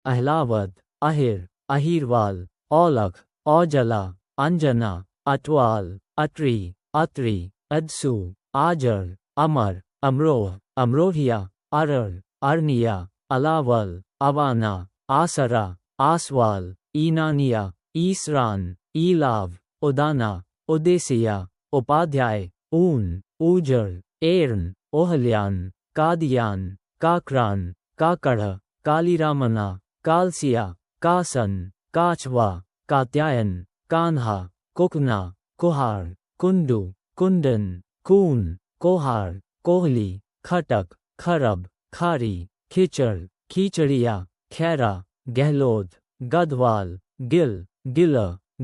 अहलावत, अहिर, अहीरवाल, औलख, औजला, अंजना, अटवाल, अत्री, अत्री, अदसू, आजर, अमर, अमरोह, अमरोहिया, अरर, अरनिया, अलावल, अवाना, आसरा, आसवाल, ईनानिया, ईसरान, ईलाव, उदाना, उदेसिया, उपाध्याय, ऊन, ऊजर, एर्न, ओहल्यान, कादियान, काकरान, काकड़, कालीरामना, कालसिया, कासन, काचवा, कात्यायन, कान्हा, कुकना, कुहार, कुंडू, कुंडन, कून, कोहार, कोहली, खटक, खरब, खारी, खिचड़, खीचड़िया, खैरा, गहलोत, गधवाल, गिल, गिल,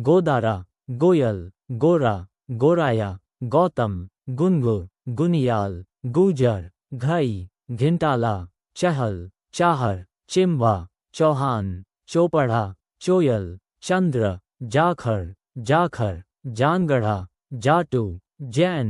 गोदारा, गोयल, गोरा, गोराया, गौतम, गुनगु, गुनियाल, गुजर, घई, घिंटाला, चहल, चाहर, चिम्बा, चौहान, चोपड़ा, चोयल, चंद्र, जाखर, जाखर, जानगढ़ा, जाटू, जैन,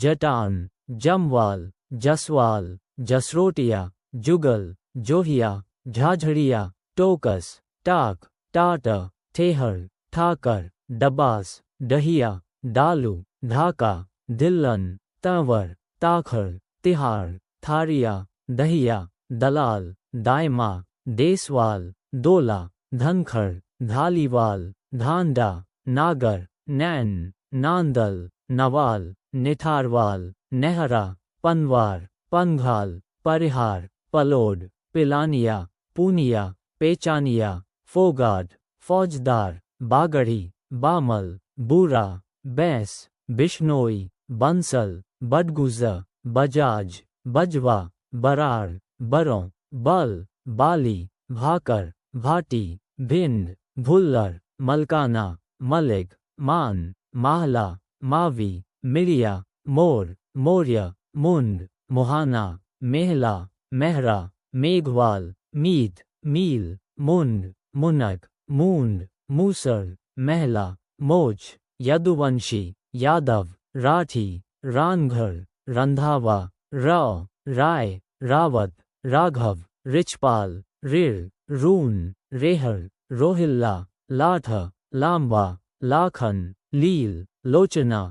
जटान, जमवाल, जसवाल, जसरोटिया, जुगल, जोहिया, झाझड़िया, टोकस, टाक, टाट, ठेहर, ठाकर, डबास, डहिया, डालू, ढाका, दिल्लन, तंवर, ताखर, तिहार, थारिया, दहिया, दलाल, दायमा, देसवाल, दोला, धनखड़, धालीवाल, धांडा, नागर, नैन, नांदल, नवाल, निठारवाल, नेहरा, पनवार, पनघाल, परिहार, पलोड, पिलानिया, पूनिया, पेचानिया, फोगाट, फौजदार, बागड़ी, बामल, बूरा, बैस, बिश्नोई, बंसल, बडगुज़र, बजाज, बजवा, बरार, बरों, बल, बाली, भाकर, भाटी, भिंड, भुल्लर, मलकाना, मलिक, मान, माहला, मावी, मिरिया, मोर, मौर्य, मुंड, मुहाना, मेहला, मेहरा, मेघवाल, मीत, मील, मुंड, मुनक, मूंड, मूसर, महला, मोच, यदुवंशी, यादव, राठी, रानघर, रंधावा, राव, राय, रावत, राघव, रिचपाल, रिर, रून, रेहर, रोहिल्ला, लाठ, लांबा, लाखन, लील, लोचना,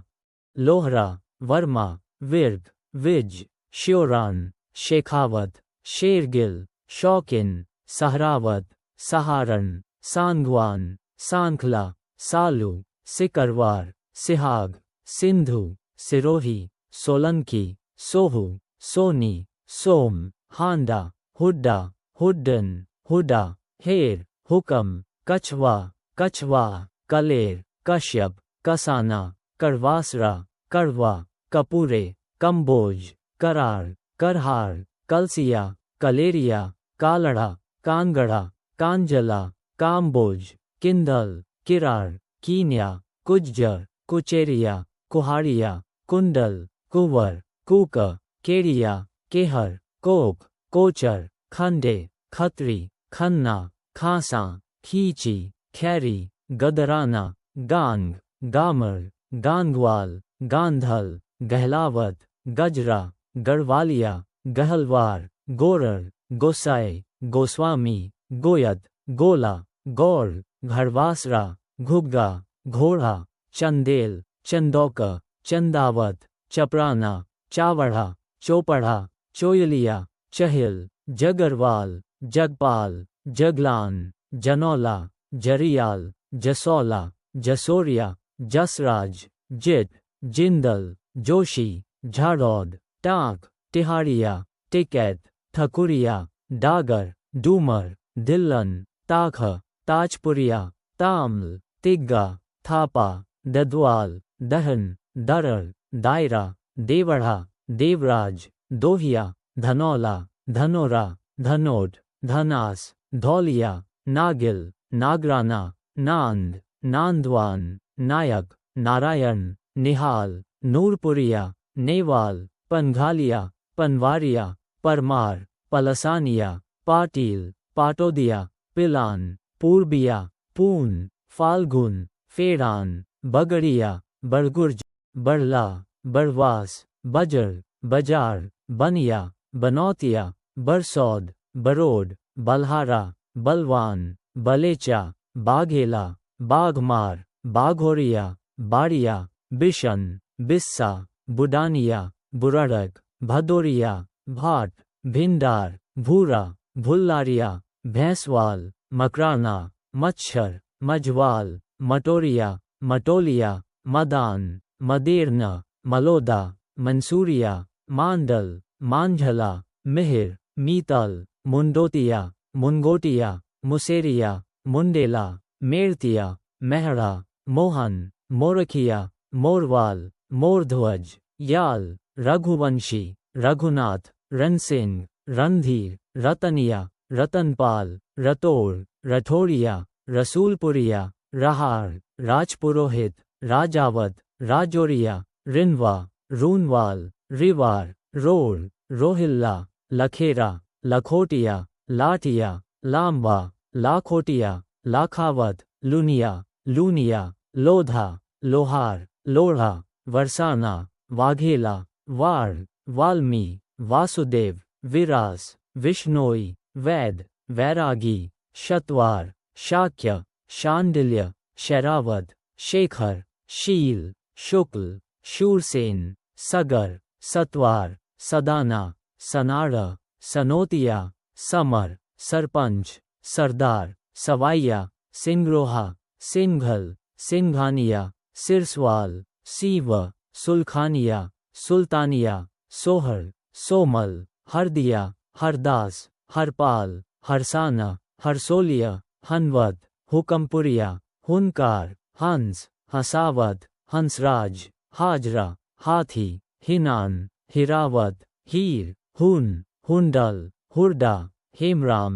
लोहरा, वर्मा, विर्क, विज, श्योरान, शेखावत, शेरगिल, शौकिन, सहरावत, सहारन, सांगवान, सांखला, सालू, सिकरवार, सिहाग, सिंधु, सिरोही, सोलंकी, सोहू, सोनी, सोम, हांडा, हुड्डा, हुड्डन, हुडा, हेर, हुकम, कछवा, कछवा, कलेर, कश्यप, कसाना, करवासरा, करवा, कपूरे, कम्बोज, करार, करहार, कलसिया, कलेरिया, कालड़ा, कानगढ़ा, कांजला, काम्बोज, किंदल, किरार, कीन्या, कुज्जर, कुचेरिया, कुहाड़िया, कुंडल, कुंवर, कूक, केड़िया, केहर, कोक, कोचर, खंडे, खत्री, खन्ना, खांसा, खींची, खैरी, गदराना, गांग, गामर, गांगवाल, गांधल, गहलावत, गजरा, गढ़वालिया, गहलवार, गोरर, गोसाई, गोस्वामी, गोयत, गोला, गौर, घड़वासरा, घुग्गा, घोड़ा, चंदेल, चंदौका, चंदावत, चपराना, चावड़ा, चोपड़ा, चोयलिया, चहिल, जगरवाल, जगपाल, जगलान, जनौला, जरियाल, जसौला, जसोरिया, जसराज, जित, जिंदल, जोशी, झाड़ौद, टाक, तिहाड़िया, टिकैत, ठकुरिया, डागर, डूमर, दिल्लन, ताख, ताजपुरिया, ताम्ल, तिग्गा, थापा, ददवाल, दहन, दरर, दायरा, देवढ़ा, देवराज, दोहिया, धनौला, धनोरा, धनोट, धनास, धौलिया, नागिल, नागराना, नांद, नांदवान, नायक, नारायण, निहाल, नूरपुरिया, नेवाल, पनघालिया, पनवारिया, परमार, पलसानिया, पाटिल, पाटोदिया, पिलान, पूर्बिया, पून, फाल्गुन, फेड़ान, बगड़िया, बड़गुर्ज, बड़ला, बड़वास, बजर, बजार, बनिया, बनौतिया, बरसौद, बरोड, बल्हारा, बलवान, बलेचा, बाघेला, बाघमार, बाघोरिया, बाड़िया, बिशन, बिस्सा, बुडानिया, बुराड़क, भदोरिया, भाट, भिंडार, भूरा, भुल्लारिया, भैंसवाल, मकराना, मच्छर, मझवाल, मटोरिया, मटोलिया, मदान, मदेरना, मलोदा, मंसूरिया, मांडल, मांझला, मिहिर, मीतल, मुंडोतिया, मुनगोटिया, मुसेरिया, मुंडेला, मेरतिया, मेहरा, मोहन, मोरखिया, मोरवाल, मोरध्वज, याल, रघुवंशी, रघुनाथ, रणसिंह, रणधीर, रतनिया, रतनपाल, रतोड़, रठौड़िया, रसूलपुरिया, रहार, राजपुरोहित, राजावत, राजौरिया, रिनवा, रूनवाल, रिवार, रोड़, रोहिल्ला, लखेरा, लखोटिया, लाठिया, लांबा, लाखोटिया, लाखावत, लुनिया, लूनिया, लोधा, लोहार, लोढ़ा, वरसाना, वाघेला, वाड़, वाल्मी, वासुदेव, विरास, विश्नोई, वैद, वैरागी, शतवार, शाक्य, शांडिल्य, शरावत, शेखर, शील, शुक्ल, शूरसेन, सगर, सतवार, सदाना, सनाड़ा, सनोतिया, समर, सरपंच, सरदार, सवाइया, सिंगरोहा, सिंघल, सिंघानिया, सिरसवाल, सीव, सुलखानिया, सुल्तानिया, सोहर, सोमल, हरदिया, हरदास, हरपाल, हरसाना, हरसोलिया, हनवत, हुकमपुरिया, हुनकार, हंस, हसावत, हंसराज, हाजरा, हाथी, हिनान, हिरावत, हीर, हुन, हुंडल, हुरडा, हेमराम,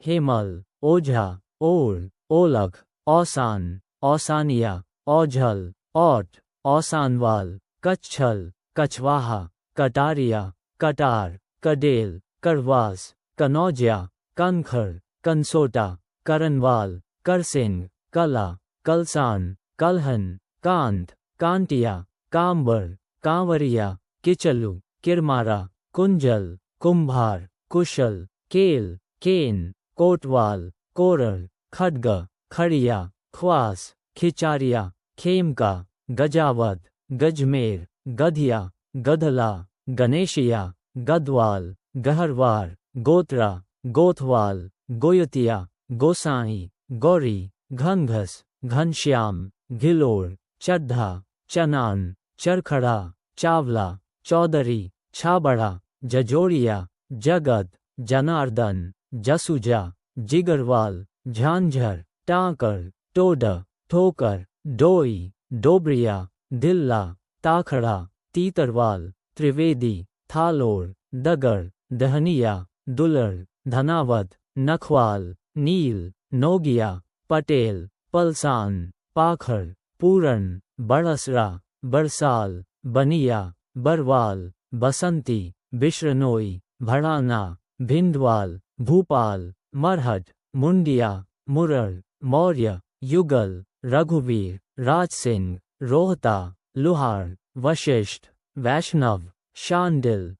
हेमल, ओझा, ओर, ओलख, औसान, औसानिया, औझल, औट, औसानवाल, कच्छल, कछवाहा, कटारिया, कटार, कडेल, करवास, कनौजिया, कनखर, कंसोटा, करनवाल, करसिंग, कला, कलसान, कलहन, कांत, कांटिया, कांबर, कांवरिया, किचलू, किरमारा, कुंजल, कुंभार, कुशल, केल, केन, कोटवाल, कोरर, खड्ग, खड़िया, ख्वास, खिचारिया, खेमका, गजावत, गजमेर, गधिया, गधला, गणेशिया, गदवाल, गहरवार, गोत्रा, गोथवाल, गोयतिया, गोसाई, गौरी, घनघस, घनश्याम, घिलोर, चड्ढा, चनान, चरखड़ा, चावला, चौधरी, छाबड़ा, जजोरिया, जगत, जनार्दन, जसुजा, जिगरवाल, झांझर, टांकर, टोड, ठोकर, डोई, डोबरिया, दिल्ला, ताखड़ा, तीतरवाल, त्रिवेदी, थालोर, दगर, दहनिया, दुलर, धनावत, नखवाल, नील, नोगिया, पटेल, पलसान, पाखर, पूरन, बड़सरा, बरसाल, बनिया, बरवाल, बसंती, बिश्रनोई, भड़ाना, भिंडवाल, भूपाल, मरहट, मुंडिया, मुरर, मौर्य, युगल, रघुवीर, राजसिंह, रोहता, लुहार, वशिष्ठ, वैष्णव, शांडिल,